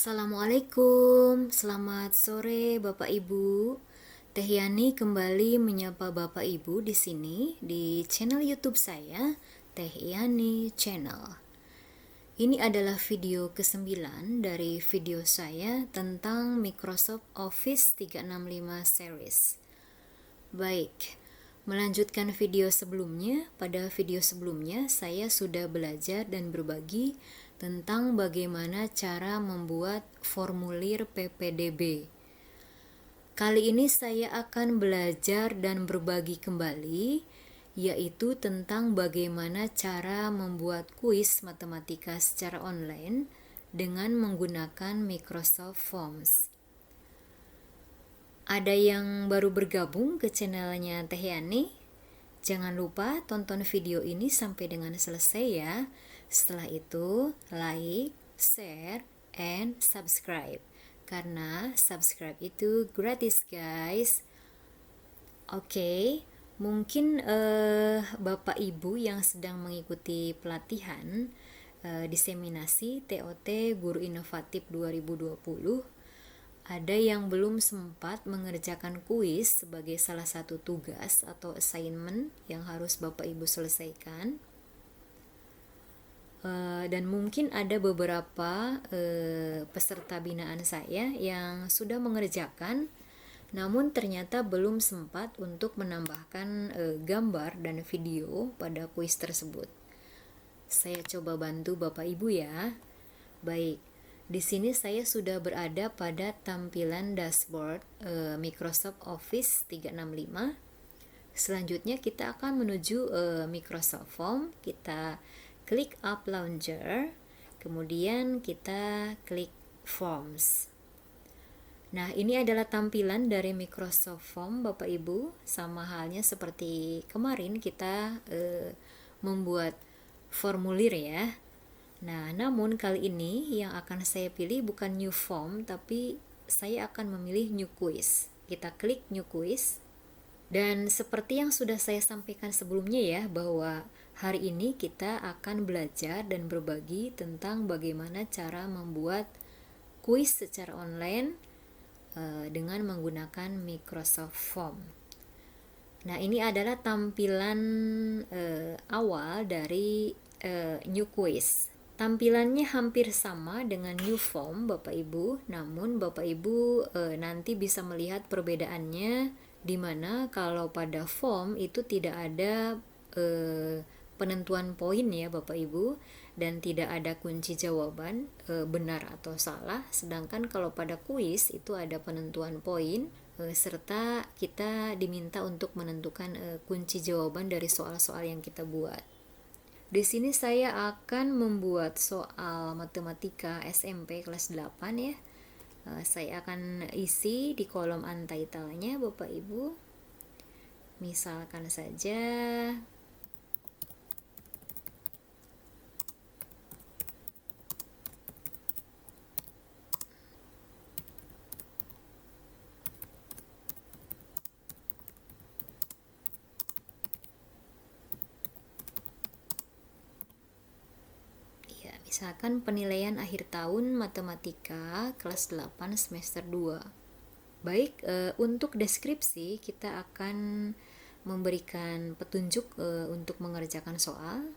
Assalamualaikum, selamat sore Bapak Ibu. Teh Yani kembali menyapa Bapak Ibu di sini di channel YouTube saya, Teh Yani Channel. Ini adalah video ke-9 dari video saya tentang Microsoft Office 365 Series. Baik, melanjutkan video sebelumnya, pada video sebelumnya saya sudah belajar dan berbagi tentang bagaimana cara membuat formulir PPDB. Kali ini saya akan belajar dan berbagi kembali, yaitu tentang bagaimana cara membuat kuis matematika secara online dengan menggunakan Microsoft Forms. Ada yang baru bergabung ke channelnya Teh Yani? Jangan lupa tonton video ini sampai dengan selesai ya. Setelah itu, like, share, and subscribe. Karena subscribe itu gratis guys. Oke, mungkin Bapak Ibu yang sedang mengikuti pelatihan diseminasi TOT Guru Inovatif 2020, ada yang belum sempat mengerjakan kuis sebagai salah satu tugas atau assignment yang harus Bapak Ibu selesaikan. Dan mungkin ada beberapa peserta binaan saya yang sudah mengerjakan, namun ternyata belum sempat untuk menambahkan gambar dan video pada kuis tersebut. Saya coba bantu Bapak Ibu ya. Baik. Di sini saya sudah berada pada tampilan dashboard Microsoft Office 365. Selanjutnya kita akan menuju Microsoft Form. Kita klik App Launcher, kemudian kita klik Forms. Nah, ini adalah tampilan dari Microsoft Form Bapak Ibu. Sama halnya seperti kemarin kita membuat formulir ya. Nah, namun kali ini yang akan saya pilih bukan new form, tapi saya akan memilih new quiz. Kita klik new quiz. Dan seperti yang sudah saya sampaikan sebelumnya ya, bahwa hari ini kita akan belajar dan berbagi tentang bagaimana cara membuat kuis secara online dengan menggunakan Microsoft Form. Nah, ini adalah tampilan awal dari new quiz. Tampilannya hampir sama dengan new form Bapak Ibu, namun Bapak Ibu nanti bisa melihat perbedaannya, di mana kalau pada form itu tidak ada penentuan poin ya Bapak Ibu, dan tidak ada kunci jawaban benar atau salah, sedangkan kalau pada kuis itu ada penentuan poin serta kita diminta untuk menentukan kunci jawaban dari soal-soal yang kita buat. Di sini saya akan membuat soal matematika SMP kelas 8 ya. Saya akan isi di kolom untitled-nya Bapak Ibu. Misalkan saja misalkan penilaian akhir tahun matematika kelas 8 semester 2. Baik, untuk deskripsi kita akan memberikan petunjuk untuk mengerjakan soal.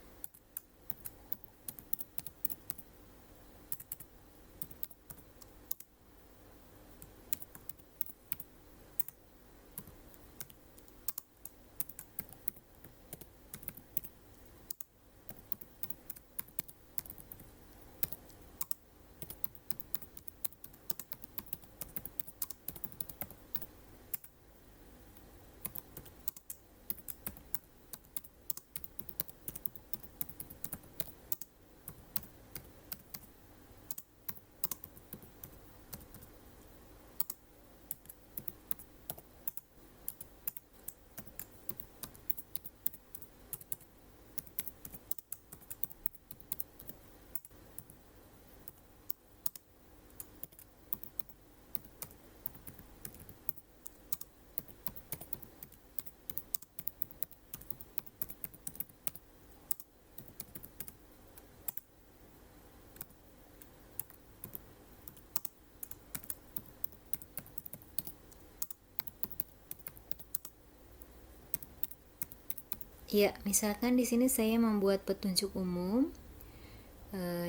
Ya, misalkan di sini saya membuat petunjuk umum.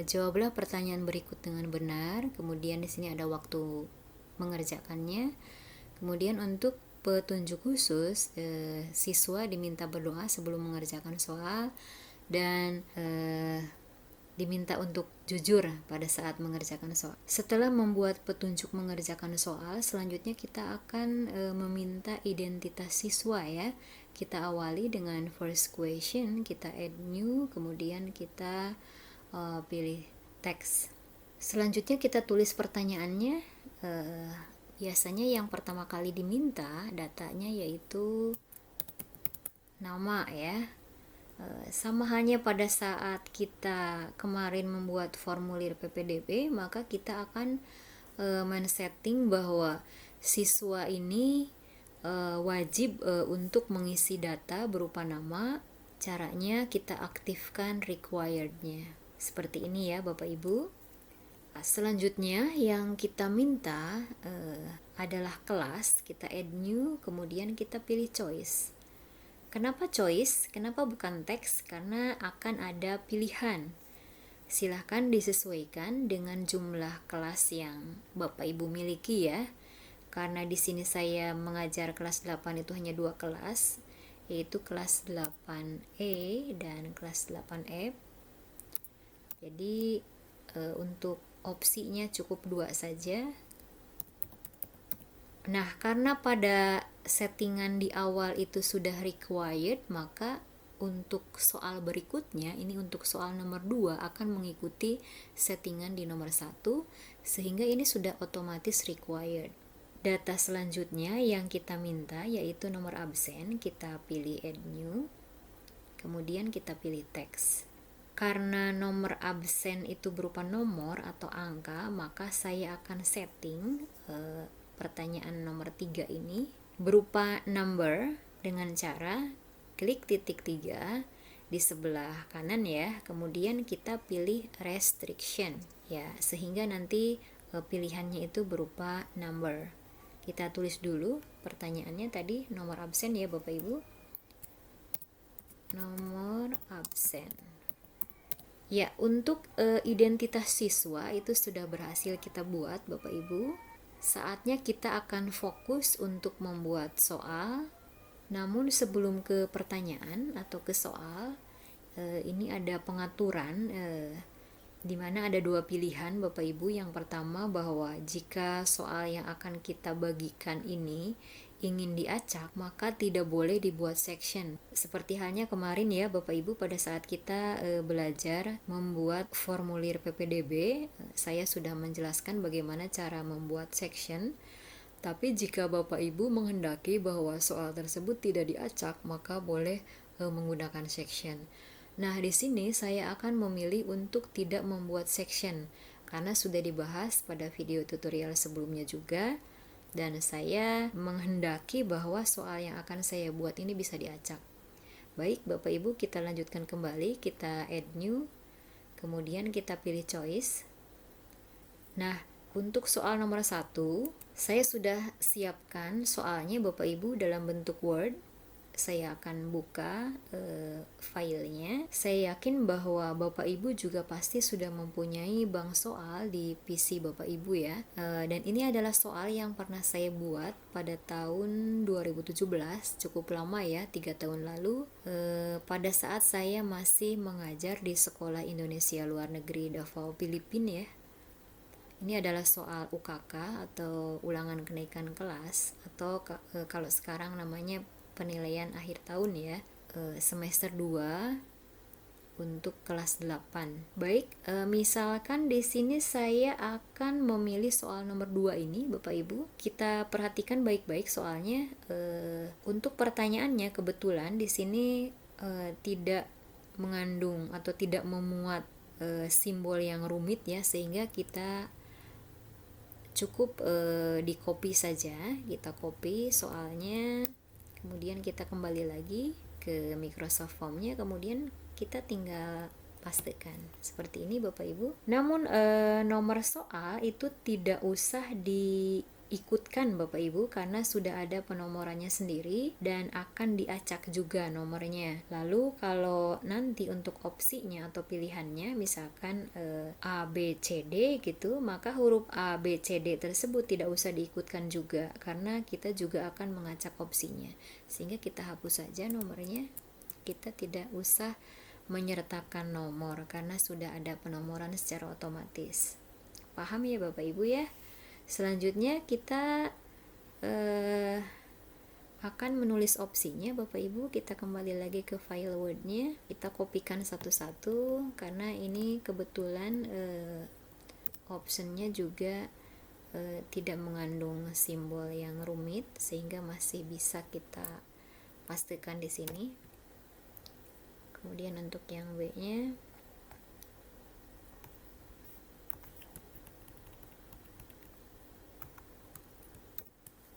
Jawablah pertanyaan berikut dengan benar. Kemudian di sini ada waktu mengerjakannya. Kemudian untuk petunjuk khusus, siswa diminta berdoa sebelum mengerjakan soal dan diminta untuk jujur pada saat mengerjakan soal. Setelah membuat petunjuk mengerjakan soal, selanjutnya kita akan meminta identitas siswa ya. Kita awali dengan first question, kita add new, kemudian kita pilih teks. Selanjutnya kita tulis pertanyaannya. Biasanya yang pertama kali diminta datanya yaitu nama ya. Sama halnya pada saat kita kemarin membuat formulir PPDB, maka kita akan men-setting bahwa siswa ini wajib untuk mengisi data berupa nama. Caranya kita aktifkan required-nya. Seperti ini ya Bapak Ibu. Selanjutnya yang kita minta adalah kelas. Kita add new, kemudian kita pilih choice. Kenapa choice? Kenapa bukan teks? Karena akan ada pilihan. Silahkan disesuaikan dengan jumlah kelas yang Bapak Ibu miliki ya. Karena di sini saya mengajar kelas 8 itu hanya 2 kelas, yaitu kelas 8E dan kelas 8F. Jadi untuk opsinya cukup 2 saja. Nah, karena pada settingan di awal itu sudah required, maka untuk soal berikutnya, ini untuk soal nomor 2 akan mengikuti settingan di nomor 1, sehingga ini sudah otomatis required. Data selanjutnya yang kita minta yaitu nomor absen, kita pilih add new, kemudian kita pilih teks. Karena nomor absen itu berupa nomor atau angka, maka saya akan setting pertanyaan nomor 3 ini berupa number dengan cara klik titik 3 di sebelah kanan ya, kemudian kita pilih restriction ya, sehingga nanti pilihannya itu berupa number. Kita tulis dulu pertanyaannya tadi, nomor absen ya Bapak Ibu, nomor absen ya. Untuk identitas siswa itu sudah berhasil kita buat Bapak Ibu. Saatnya kita akan fokus untuk membuat soal. Namun sebelum ke pertanyaan atau ke soal, ini ada pengaturan di mana ada 2 pilihan Bapak Ibu. Yang pertama bahwa jika soal yang akan kita bagikan ini ingin diacak, maka tidak boleh dibuat section. Seperti halnya kemarin ya Bapak Ibu, pada saat kita belajar membuat formulir PPDB, saya sudah menjelaskan bagaimana cara membuat section. Tapi jika Bapak Ibu menghendaki bahwa soal tersebut tidak diacak, maka boleh menggunakan section. Nah, di sini saya akan memilih untuk tidak membuat section karena sudah dibahas pada video tutorial sebelumnya juga, dan saya menghendaki bahwa soal yang akan saya buat ini bisa diacak. Baik Bapak Ibu, kita lanjutkan kembali, kita add new, kemudian kita pilih choice. Nah, untuk soal nomor 1, saya sudah siapkan soalnya Bapak Ibu dalam bentuk Word. Saya akan buka filenya. Saya yakin bahwa Bapak Ibu juga pasti sudah mempunyai bank soal di PC Bapak Ibu ya. Dan ini adalah soal yang pernah saya buat pada tahun 2017, cukup lama ya, 3 tahun lalu. Pada saat saya masih mengajar di Sekolah Indonesia Luar Negeri Davao, Filipina ya. Ini adalah soal UKK atau ulangan kenaikan kelas, atau kalau sekarang namanya penilaian akhir tahun ya, semester 2 untuk kelas 8. Baik, misalkan di sini saya akan memilih soal nomor 2 ini Bapak Ibu. Kita perhatikan baik-baik soalnya. Untuk pertanyaannya kebetulan di sini tidak mengandung atau tidak memuat simbol yang rumit ya, sehingga kita cukup di copy saja. Kita copy soalnya, kemudian kita kembali lagi ke Microsoft Form-nya, kemudian kita tinggal pastekan seperti ini Bapak Ibu. Namun nomor soal itu tidak usah di diikutkan Bapak Ibu karena sudah ada penomorannya sendiri dan akan diacak juga nomornya. Lalu kalau nanti untuk opsinya atau pilihannya misalkan A, B, C, D gitu, maka huruf A, B, C, D tersebut tidak usah diikutkan juga karena kita juga akan mengacak opsinya. Sehingga kita hapus saja nomornya. Kita tidak usah menyertakan nomor karena sudah ada penomoran secara otomatis. Paham ya Bapak Ibu ya? Selanjutnya kita akan menulis opsinya Bapak Ibu. Kita kembali lagi ke file Word-nya, kita kopikan satu-satu karena ini kebetulan optionnya juga tidak mengandung simbol yang rumit sehingga masih bisa kita pastikan di sini. Kemudian untuk yang B-nya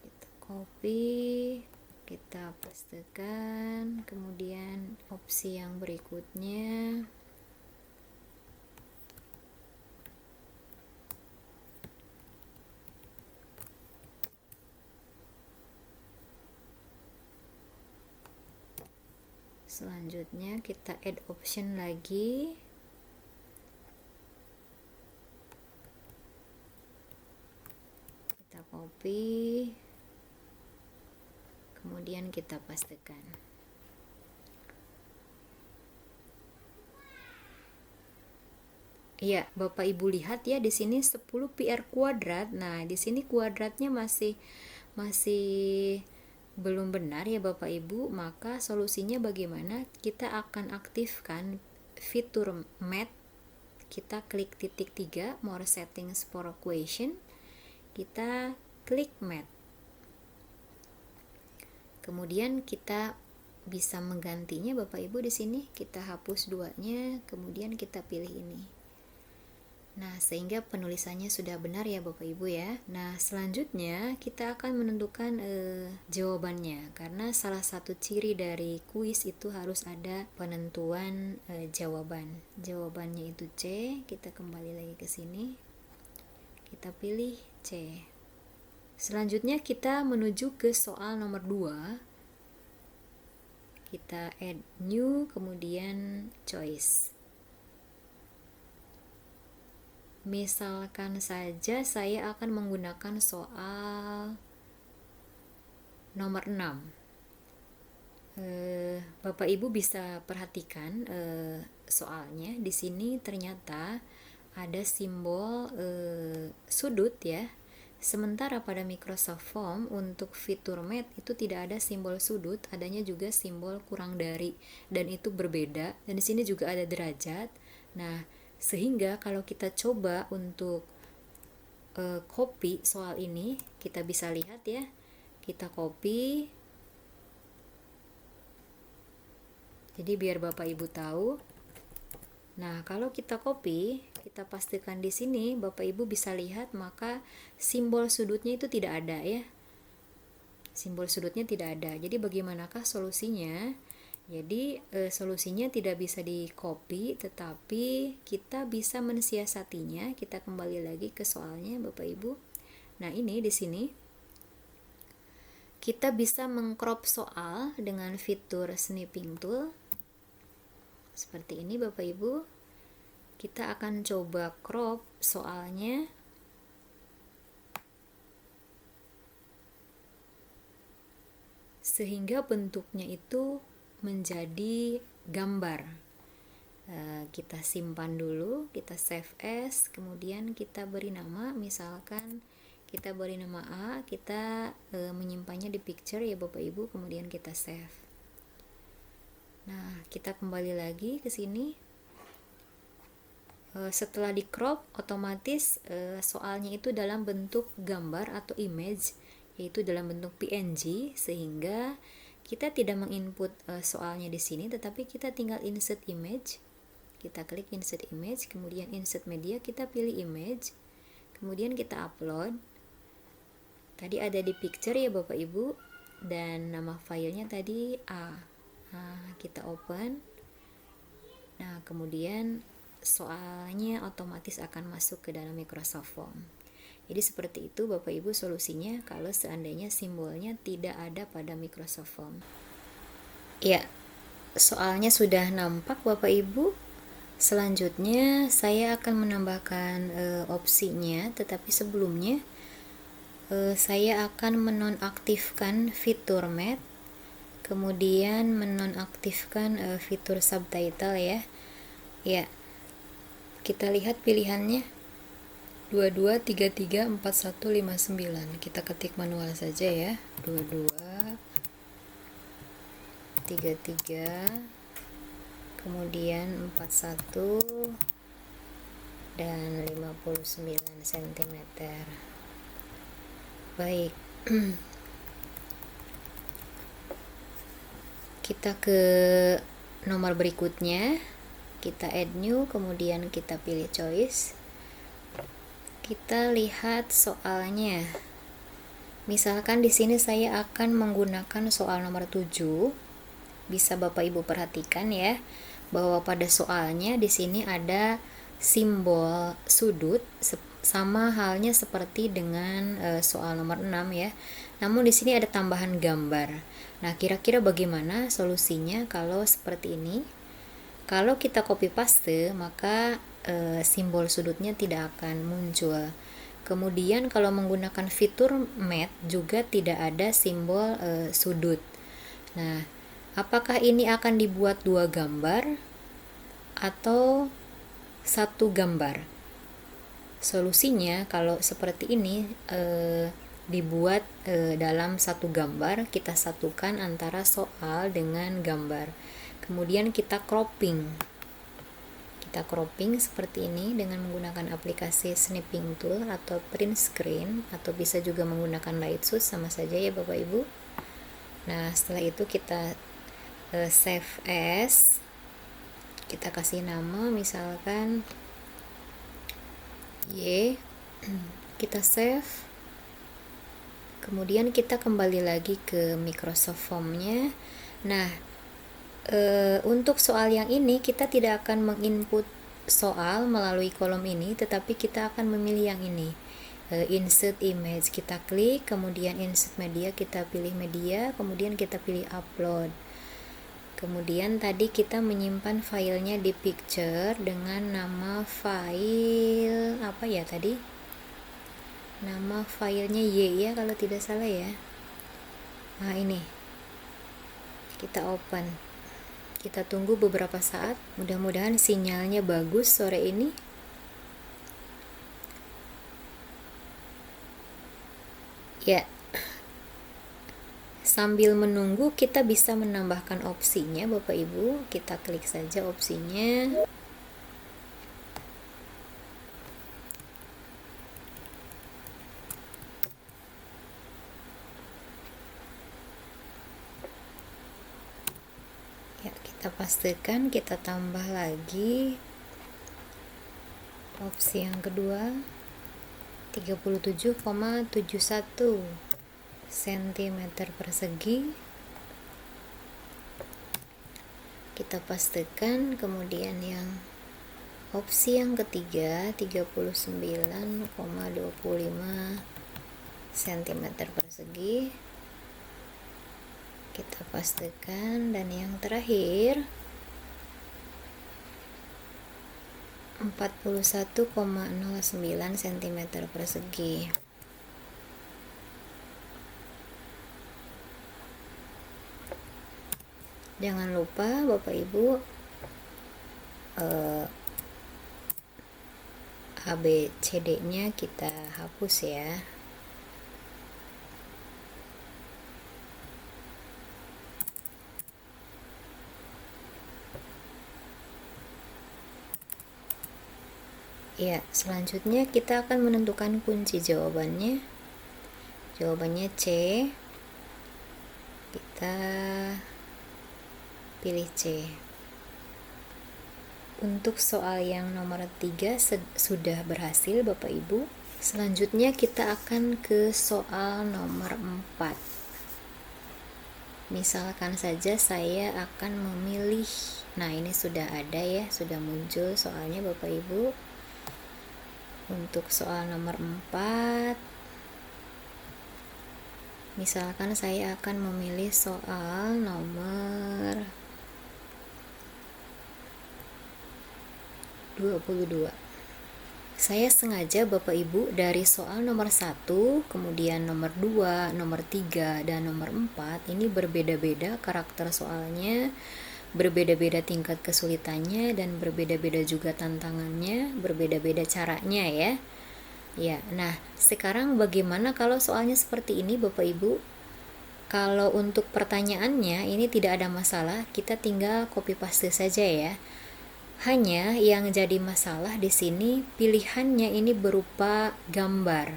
kita copy, kita pastekan. Kemudian opsi yang berikutnya selanjutnya kita add option lagi. Kita copy, kemudian kita pastekan. Iya, Bapak Ibu lihat ya di sini 10 PR kuadrat. Nah, di sini kuadratnya masih belum benar ya Bapak Ibu, maka solusinya bagaimana? Kita akan aktifkan fitur Math. Kita klik titik 3 more settings for equation, kita klik Math. Kemudian kita bisa menggantinya Bapak Ibu di sini, kita hapus duanya, kemudian kita pilih ini. Nah, sehingga penulisannya sudah benar ya Bapak Ibu ya. Nah, selanjutnya kita akan menentukan jawabannya karena salah satu ciri dari kuis itu harus ada penentuan jawaban. Jawabannya itu C. Kita kembali lagi ke sini. Kita pilih C. Selanjutnya kita menuju ke soal nomor 2. Kita add new, kemudian choice. Misalkan saja saya akan menggunakan soal nomor 6. Bapak Ibu bisa perhatikan soalnya di sini ternyata ada simbol sudut ya. Sementara pada Microsoft Form untuk fitur Math itu tidak ada simbol sudut, adanya juga simbol kurang dari, dan itu berbeda. Dan di sini juga ada derajat. Nah, sehingga kalau kita coba untuk copy soal ini, kita bisa lihat ya, kita copy. Jadi biar Bapak Ibu tahu. Nah, kalau kita copy, kita pastikan di sini Bapak Ibu bisa lihat, maka simbol sudutnya itu tidak ada ya. Simbol sudutnya tidak ada. Jadi bagaimanakah solusinya? Jadi solusinya tidak bisa di copy, tetapi kita bisa mensiasatinya. Kita kembali lagi ke soalnya Bapak Ibu. Nah, ini di sini kita bisa mengcrop soal dengan fitur snipping tool. Seperti ini Bapak Ibu. Kita akan coba crop soalnya. Sehingga bentuknya itu menjadi gambar. Kita simpan dulu, kita save as, kemudian kita beri nama, misalkan kita beri nama A, kita menyimpannya di picture ya Bapak Ibu, kemudian kita save. Nah, kita kembali lagi ke sini. Setelah di crop, otomatis soalnya itu dalam bentuk gambar atau image, yaitu dalam bentuk PNG, sehingga kita tidak menginput soalnya di sini, tetapi kita tinggal insert image. Kita klik insert image, kemudian insert media, kita pilih image, kemudian kita upload. Tadi ada di picture ya Bapak Ibu, dan nama filenya tadi A. Nah, kita open. Nah, kemudian soalnya otomatis akan masuk ke dalam Microsoft Form. Jadi seperti itu Bapak Ibu solusinya kalau seandainya simbolnya tidak ada pada Microsoft Form. Ya, soalnya sudah nampak Bapak Ibu. Selanjutnya saya akan menambahkan opsinya, tetapi sebelumnya saya akan menonaktifkan fitur Math, kemudian menonaktifkan fitur subtitle ya. Ya, kita lihat pilihannya 22334159. Kita ketik manual saja ya. 2233 kemudian 41 dan 59 cm. Baik. Kita ke nomor berikutnya. Kita add new, kemudian kita pilih choice. Kita lihat soalnya. Misalkan di sini saya akan menggunakan soal nomor 7. Bisa Bapak Ibu perhatikan ya, bahwa pada soalnya di sini ada simbol sudut sama halnya seperti dengan soal nomor 6 ya. Namun di sini ada tambahan gambar. Nah, kira-kira bagaimana solusinya kalau seperti ini? Kalau kita copy paste, maka simbol sudutnya tidak akan muncul. Kemudian kalau menggunakan fitur Math juga tidak ada simbol sudut. Nah, apakah ini akan dibuat 2 gambar atau 1 gambar? Solusinya kalau seperti ini dibuat dalam 1 gambar, kita satukan antara soal dengan gambar. Kemudian kita cropping. Kita cropping seperti ini dengan menggunakan aplikasi snipping tool atau print screen, atau bisa juga menggunakan Lightsource, sama saja ya Bapak Ibu. Nah, setelah itu kita save as, kita kasih nama misalkan Y, kita save, kemudian kita kembali lagi ke Microsoft Form-nya. Nah, untuk soal yang ini kita tidak akan menginput soal melalui kolom ini, tetapi kita akan memilih yang ini, insert image. Kita klik, kemudian insert media, kita pilih media, kemudian kita pilih upload. Kemudian tadi kita menyimpan filenya di picture dengan nama file apa ya tadi? Nama filenya Y ya kalau tidak salah ya. Nah, ini kita open. Kita tunggu beberapa saat, mudah-mudahan sinyalnya bagus sore ini. Ya, sambil menunggu kita bisa menambahkan opsinya Bapak Ibu. Kita klik saja opsinya. Ya, kita pastikan, kita tambah lagi opsi yang kedua, 37,71 cm persegi. Kita pastikan, kemudian yang opsi yang ketiga 39,25 cm persegi. Kita pastikan, dan yang terakhir 41,09 cm persegi. Jangan lupa Bapak Ibu ABCD nya kita hapus ya. Ya, selanjutnya kita akan menentukan kunci jawabannya. Jawabannya C. Kita pilih C. Untuk soal yang nomor 3 sudah berhasil Bapak Ibu. Selanjutnya kita akan ke soal nomor 4. Misalkan saja saya akan memilih, nah ini sudah ada ya, sudah muncul soalnya Bapak Ibu. Untuk soal nomor 4, misalkan saya akan memilih soal nomor 22. Saya sengaja Bapak Ibu dari soal nomor 1, kemudian nomor 2, nomor 3, dan nomor 4 ini berbeda-beda karakter soalnya, berbeda-beda tingkat kesulitannya, dan berbeda-beda juga tantangannya, berbeda-beda caranya ya. Ya, nah sekarang bagaimana kalau soalnya seperti ini Bapak Ibu? Kalau untuk pertanyaannya ini tidak ada masalah, kita tinggal copy paste saja ya. Hanya yang jadi masalah di sini pilihannya ini berupa gambar.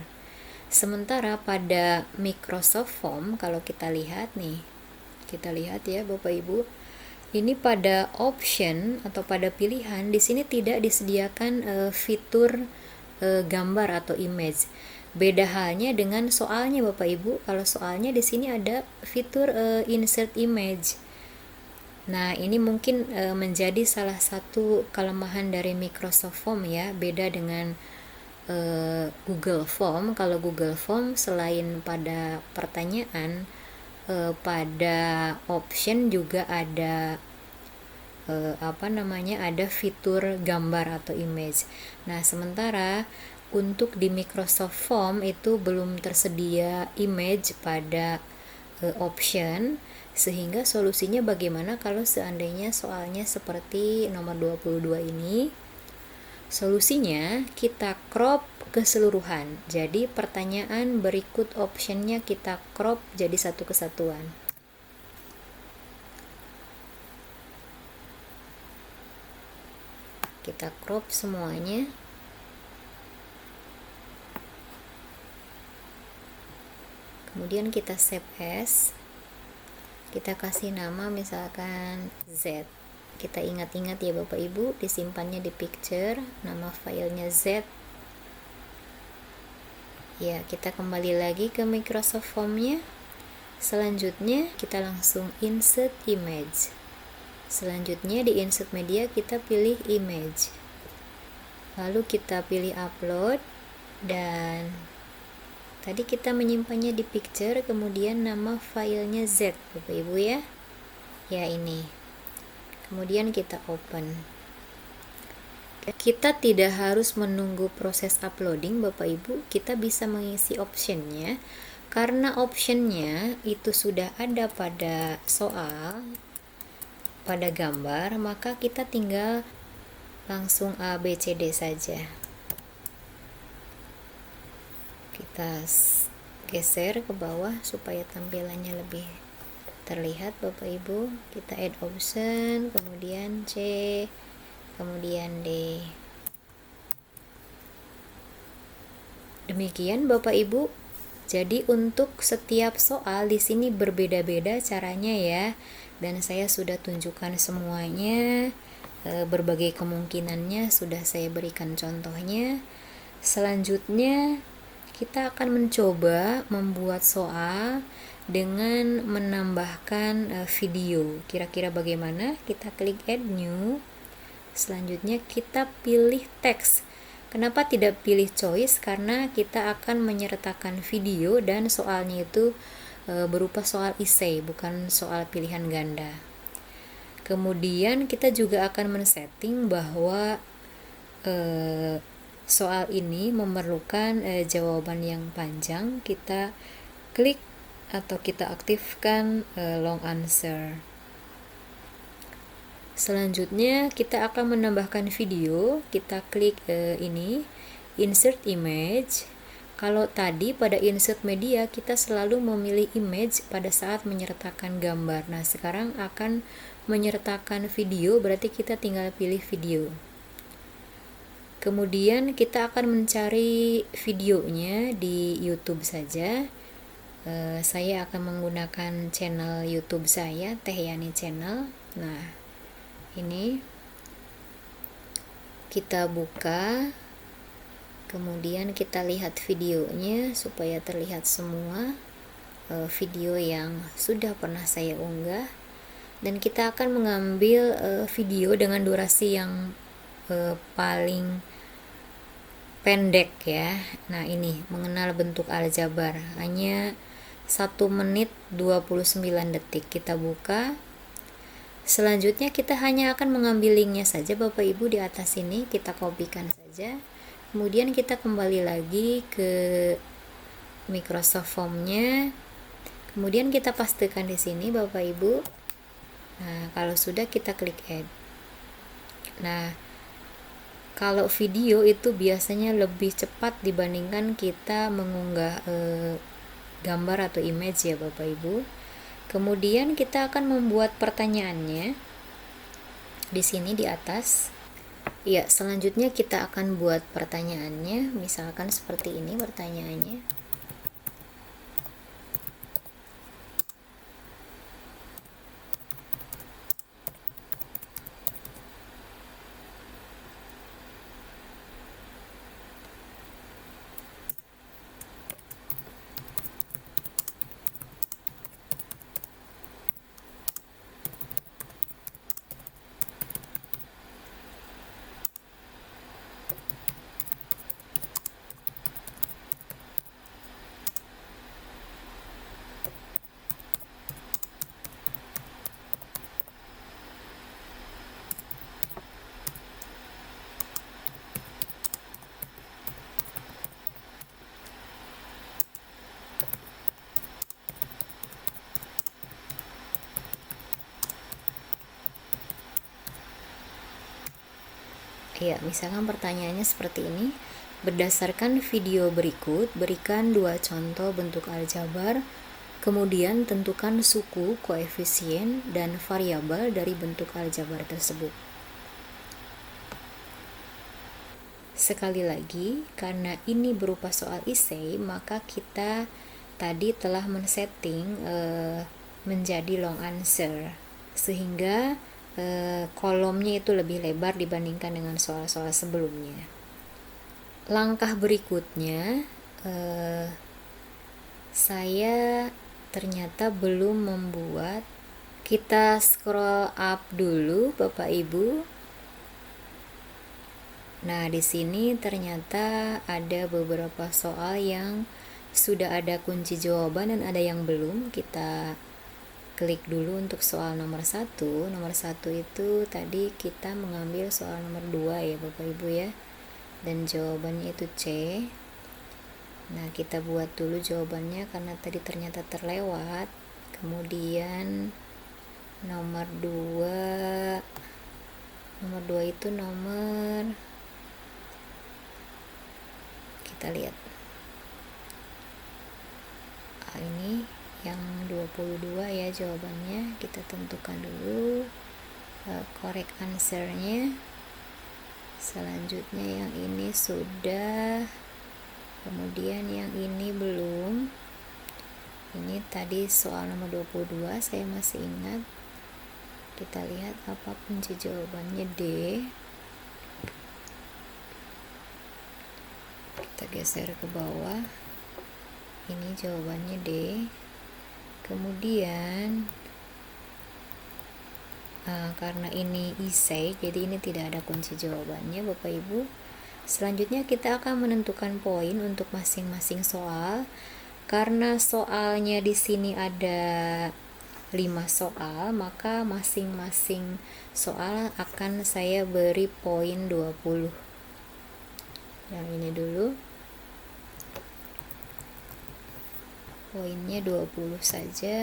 Sementara pada Microsoft Form kalau kita lihat nih, kita lihat ya Bapak Ibu, ini pada option atau pada pilihan di sini tidak disediakan fitur gambar atau image. Beda halnya dengan soalnya Bapak Ibu. Kalau soalnya di sini ada fitur insert image. Nah, ini mungkin menjadi salah satu kelemahan dari Microsoft Form ya, beda dengan Google Form. Kalau Google Form selain pada pertanyaan, pada option juga ada ada fitur gambar atau image. Nah, sementara untuk di Microsoft Form itu belum tersedia image pada option, sehingga solusinya bagaimana kalau seandainya soalnya seperti nomor 22 ini. Solusinya kita crop keseluruhan. Jadi pertanyaan berikut optionnya kita crop jadi satu kesatuan. Kita crop semuanya. Kemudian kita save as. Kita kasih nama misalkan Z. Kita ingat-ingat ya Bapak Ibu, disimpannya di picture, nama filenya Z. Ya, kita kembali lagi ke Microsoft Form-nya. Selanjutnya kita langsung insert image. Selanjutnya di insert media kita pilih image. Lalu kita pilih upload, dan tadi kita menyimpannya di picture, kemudian nama filenya Z Bapak Ibu ya. Ya, ini. Kemudian kita open. Kita tidak harus menunggu proses uploading Bapak Ibu, kita bisa mengisi optionnya. Karena optionnya itu sudah ada pada soal, pada gambar, maka kita tinggal langsung A, B, C, D saja. Kita geser ke bawah supaya tampilannya lebih terlihat Bapak Ibu. Kita add option, kemudian C, kemudian D. Demikian Bapak Ibu. Jadi untuk setiap soal di sini berbeda-beda caranya ya. Dan saya sudah tunjukkan semuanya, berbagai kemungkinannya sudah saya berikan contohnya. Selanjutnya kita akan mencoba membuat soal dengan menambahkan video. Kira-kira bagaimana? Kita klik add new. Selanjutnya kita pilih teks. Kenapa tidak pilih choice? Karena kita akan menyertakan video dan soalnya itu berupa soal essay, bukan soal pilihan ganda. Kemudian kita juga akan men-setting bahwa soal ini memerlukan jawaban yang panjang. Kita klik atau kita aktifkan long answer. Selanjutnya kita akan menambahkan video. Kita klik ini insert image. Kalau tadi pada insert media kita selalu memilih image pada saat menyertakan gambar. Nah, sekarang akan menyertakan video, berarti kita tinggal pilih video. Kemudian kita akan mencari videonya di YouTube saja. Saya akan menggunakan channel YouTube saya, Teh Yani Channel. Nah, ini kita buka, kemudian kita lihat videonya supaya terlihat semua video yang sudah pernah saya unggah, dan kita akan mengambil video dengan durasi yang paling pendek ya. Nah, ini mengenal bentuk aljabar hanya 1 menit 29 detik. Kita buka. Selanjutnya kita hanya akan mengambil linknya saja Bapak Ibu di atas ini, kita kopikan saja. Kemudian kita kembali lagi ke Microsoft Form-nya. Kemudian kita pastekan di sini Bapak Ibu. Nah, kalau sudah kita klik add. Nah, kalau video itu biasanya lebih cepat dibandingkan kita mengunggah gambar atau image ya Bapak Ibu. Kemudian kita akan membuat pertanyaannya di sini di atas. Ya, selanjutnya kita akan buat pertanyaannya, misalkan seperti ini pertanyaannya. Ya, misalkan pertanyaannya seperti ini. Berdasarkan video berikut, berikan 2 contoh bentuk aljabar, kemudian tentukan suku, koefisien, dan variabel dari bentuk aljabar tersebut. Sekali lagi, karena ini berupa soal essay, maka kita tadi telah men-setting menjadi long answer, sehingga kolomnya itu lebih lebar dibandingkan dengan soal-soal sebelumnya. Langkah berikutnya, saya ternyata belum membuat. Kita scroll up dulu Bapak Ibu. Nah, di sini ternyata ada beberapa soal yang sudah ada kunci jawaban dan ada yang belum. Kita klik dulu untuk soal nomor 1. Nomor 1 itu tadi kita mengambil soal nomor 2 ya Bapak Ibu ya. Dan jawabannya itu C. Nah, kita buat dulu jawabannya karena tadi ternyata terlewat. Kemudian nomor 2 itu nomor, kita lihat. Ini yang 22 ya jawabannya. Kita tentukan dulu correct answer-nya. Selanjutnya yang ini sudah, kemudian yang ini belum. Ini tadi soal nomor 22 saya masih ingat. Kita lihat apa kunci jawabannya. D. Kita geser ke bawah. Ini jawabannya D. Kemudian karena ini essay, jadi ini tidak ada kunci jawabannya Bapak Ibu. Selanjutnya kita akan menentukan poin untuk masing-masing soal. Karena soalnya di sini ada 5 soal, maka masing-masing soal akan saya beri poin 20. Yang ini dulu. Poinnya 20 saja.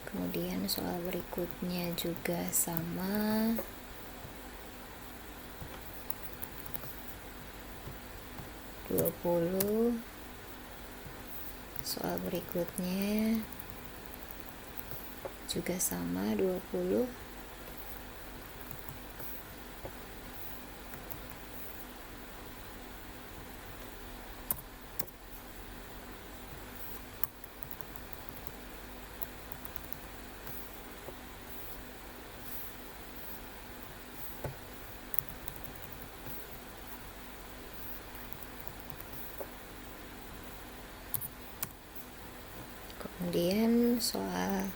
Kemudian soal berikutnya juga sama. Soal berikutnya juga sama 20. Kemudian soal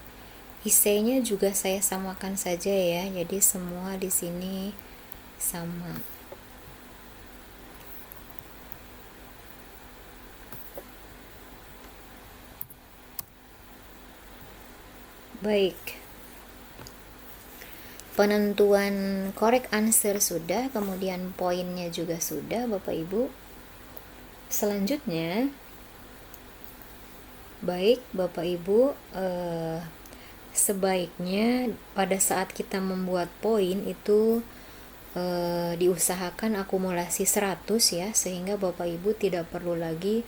essay-nya juga saya samakan saja ya. Jadi semua di sini sama. Baik. Penentuan correct answer sudah, kemudian poinnya juga sudah, Bapak Ibu. Selanjutnya, baik Bapak Ibu, sebaiknya pada saat kita membuat poin itu diusahakan akumulasi 100 ya, sehingga Bapak Ibu tidak perlu lagi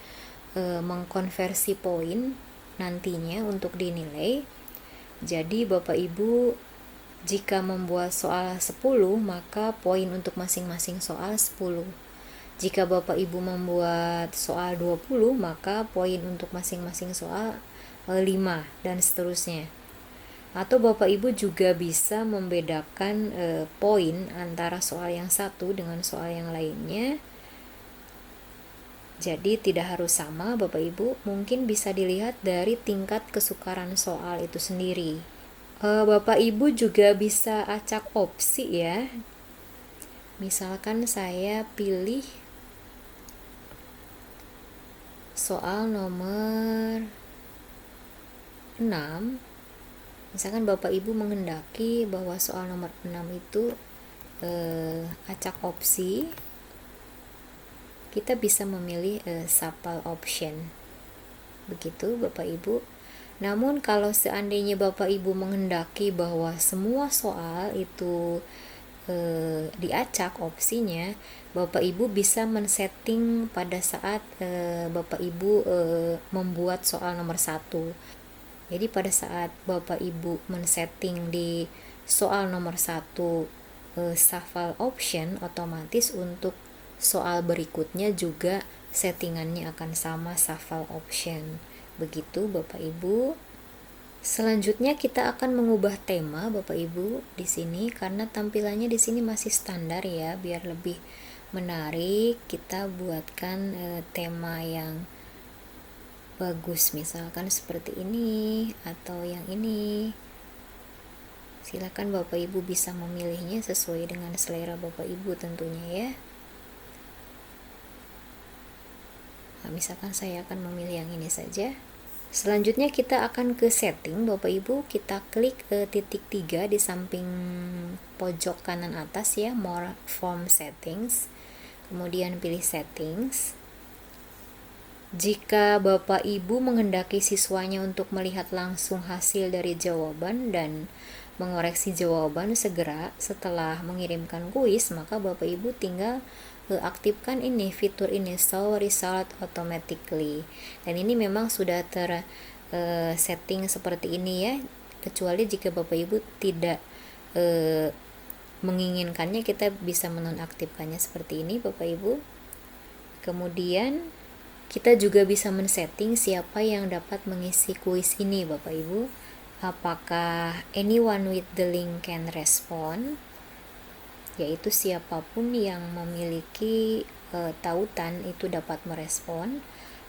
mengkonversi poin nantinya untuk dinilai. Jadi Bapak Ibu jika membuat soal 10, maka poin untuk masing-masing soal 10. Jika Bapak Ibu membuat soal 20, maka poin untuk masing-masing soal 5 dan seterusnya. Atau Bapak Ibu juga bisa membedakan poin antara soal yang satu dengan soal yang lainnya. Jadi tidak harus sama Bapak Ibu, mungkin bisa dilihat dari tingkat kesukaran soal itu sendiri. Bapak Ibu juga bisa acak opsi ya. Misalkan saya pilih soal nomor 6. Misalkan Bapak Ibu menghendaki bahwa soal nomor 6 itu acak opsi. Kita bisa memilih shuffle option. Begitu Bapak Ibu. Namun kalau seandainya Bapak Ibu menghendaki bahwa semua soal itu diacak opsinya, Bapak Ibu bisa men-setting pada saat Bapak Ibu membuat soal nomor 1. Jadi pada saat Bapak Ibu men-setting di soal nomor 1 shuffle option, otomatis untuk soal berikutnya juga settingannya akan sama shuffle option. Begitu Bapak Ibu. Selanjutnya kita akan mengubah tema Bapak Ibu di sini, karena tampilannya di sini masih standar ya, biar lebih menarik kita buatkan tema yang bagus, misalkan seperti ini atau yang ini. Silakan Bapak Ibu bisa memilihnya sesuai dengan selera Bapak Ibu tentunya ya. Nah, misalkan saya akan memilih yang ini saja. Selanjutnya kita akan ke setting Bapak Ibu, kita klik titik 3 di samping pojok kanan atas ya, more form settings, kemudian pilih settings. Jika Bapak Ibu menghendaki siswanya untuk melihat langsung hasil dari jawaban dan mengoreksi jawaban segera setelah mengirimkan kuis, maka Bapak Ibu tinggal aktifkan ini fitur ini, show result automatically. Dan ini memang sudah setting seperti ini ya, kecuali jika Bapak Ibu tidak menginginkannya, kita bisa menonaktifkannya seperti ini Bapak Ibu. Kemudian kita juga bisa men-setting siapa yang dapat mengisi kuis ini Bapak Ibu. Apakah anyone with the link can respond, yaitu siapapun yang memiliki tautan itu dapat merespon,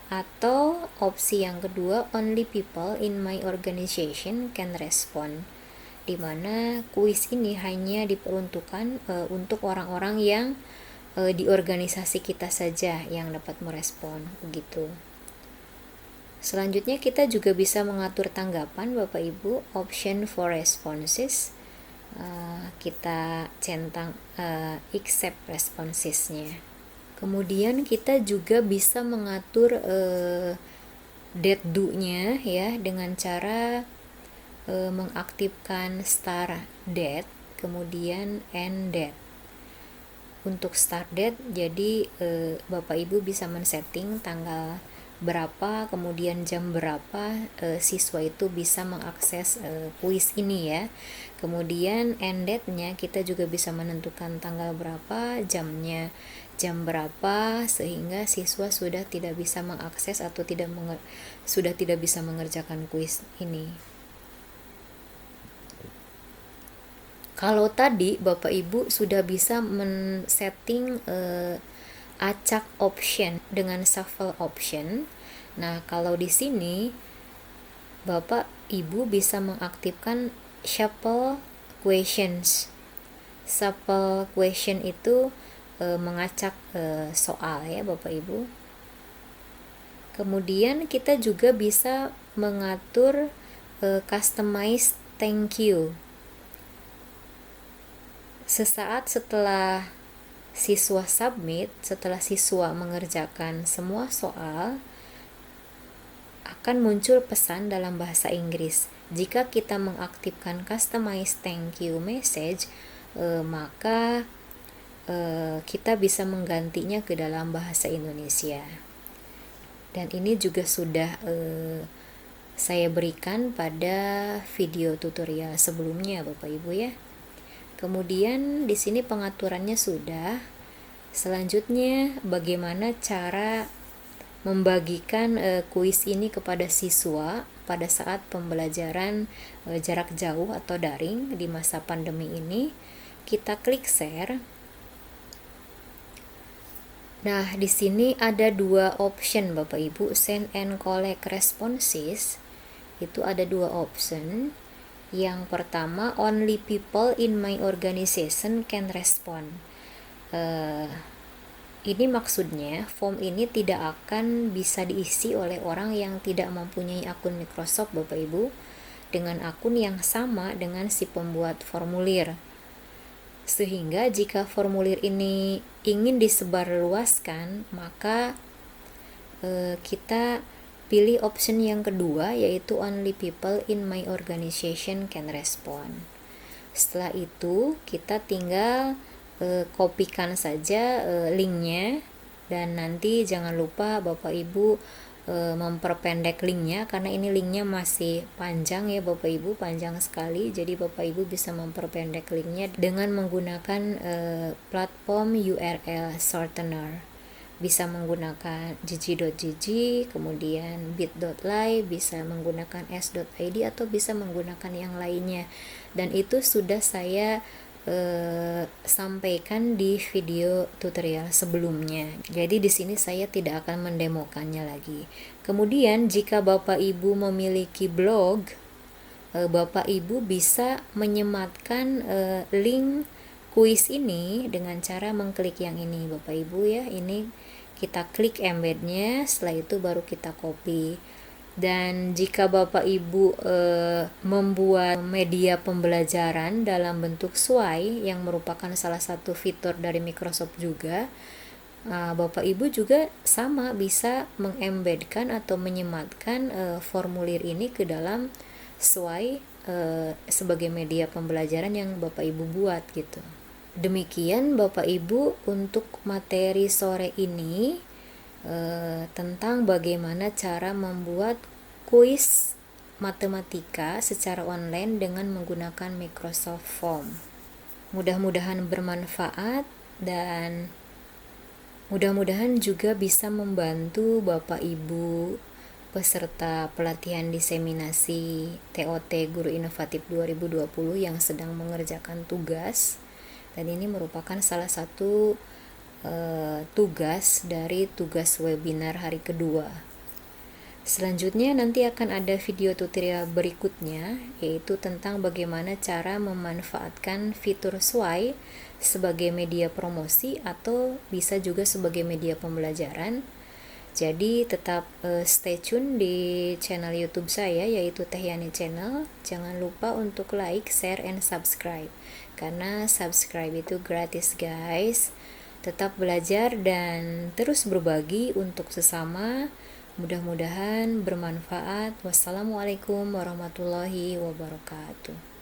atau opsi yang kedua, only people in my organization can respond, dimana kuis ini hanya diperuntukkan untuk orang-orang yang di organisasi kita saja yang dapat merespon, begitu. Selanjutnya kita juga bisa mengatur tanggapan Bapak Ibu, option for responses. Kita centang accept responsesnya. Kemudian kita juga bisa mengatur date due-nya ya, dengan cara mengaktifkan start date kemudian end date. Untuk start date, jadi Bapak Ibu bisa men-setting tanggal berapa, kemudian jam berapa siswa itu bisa mengakses kuis ini ya. Kemudian end date-nya kita juga bisa menentukan tanggal berapa, jamnya jam berapa, sehingga siswa sudah tidak bisa mengakses atau sudah tidak bisa mengerjakan kuis ini. Kalau tadi Bapak Ibu sudah bisa men-setting acak option dengan shuffle option. Nah, kalau di sini Bapak Ibu bisa mengaktifkan shuffle questions. Shuffle question itu mengacak soal ya Bapak Ibu. Kemudian kita juga bisa mengatur customized thank you. Sesaat setelah siswa submit, setelah siswa mengerjakan semua soal, akan muncul pesan dalam bahasa Inggris. Jika kita mengaktifkan customize thank you message, maka kita bisa menggantinya ke dalam bahasa Indonesia. Dan ini juga sudah saya berikan pada video tutorial sebelumnya, Bapak Ibu ya. Kemudian di sini pengaturannya sudah. Selanjutnya bagaimana cara membagikan kuis ini kepada siswa pada saat pembelajaran jarak jauh atau daring di masa pandemi ini. Kita klik share. Nah, di sini ada dua option Bapak Ibu, send and collect responses. Itu ada dua option. Yang pertama, only people in my organization can respond. Ini maksudnya form ini tidak akan bisa diisi oleh orang yang tidak mempunyai akun Microsoft Bapak Ibu dengan akun yang sama dengan si pembuat formulir. Sehingga jika formulir ini ingin disebarluaskan, maka kita pilih option yang kedua, yaitu only people in my organization can respond. Setelah itu kita tinggal kopikan saja linknya, dan nanti jangan lupa Bapak Ibu memperpendek linknya, karena ini linknya masih panjang ya Bapak Ibu, panjang sekali. Jadi Bapak Ibu bisa memperpendek linknya dengan menggunakan platform URL shortener. Bisa menggunakan gg.gg, kemudian bit.ly, bisa menggunakan s.id, atau bisa menggunakan yang lainnya. Dan itu sudah saya sampaikan di video tutorial sebelumnya. Jadi di sini saya tidak akan mendemokannya lagi. Kemudian jika Bapak Ibu memiliki blog, Bapak Ibu bisa menyematkan link kuis ini dengan cara mengklik yang ini Bapak Ibu ya. Ini kita klik embednya, setelah itu baru kita copy. Dan jika Bapak Ibu membuat media pembelajaran dalam bentuk Sway yang merupakan salah satu fitur dari Microsoft juga, Bapak Ibu juga sama bisa mengembedkan atau menyematkan formulir ini ke dalam Sway sebagai media pembelajaran yang Bapak Ibu buat gitu. Demikian Bapak Ibu untuk materi sore ini tentang bagaimana cara membuat kuis matematika secara online dengan menggunakan Microsoft Form. Mudah-mudahan bermanfaat dan mudah-mudahan juga bisa membantu Bapak Ibu peserta pelatihan diseminasi TOT Guru Inovatif 2020 yang sedang mengerjakan tugas. Dan ini merupakan salah satu tugas dari tugas webinar hari kedua. Selanjutnya nanti akan ada video tutorial berikutnya, yaitu tentang bagaimana cara memanfaatkan fitur Sway sebagai media promosi atau bisa juga sebagai media pembelajaran. Jadi tetap stay tune di channel YouTube saya, yaitu Tehyani Channel. Jangan lupa untuk like, share, and subscribe, karena subscribe itu gratis guys. Tetap belajar dan terus berbagi untuk sesama. Mudah-mudahan bermanfaat. Wassalamualaikum warahmatullahi wabarakatuh.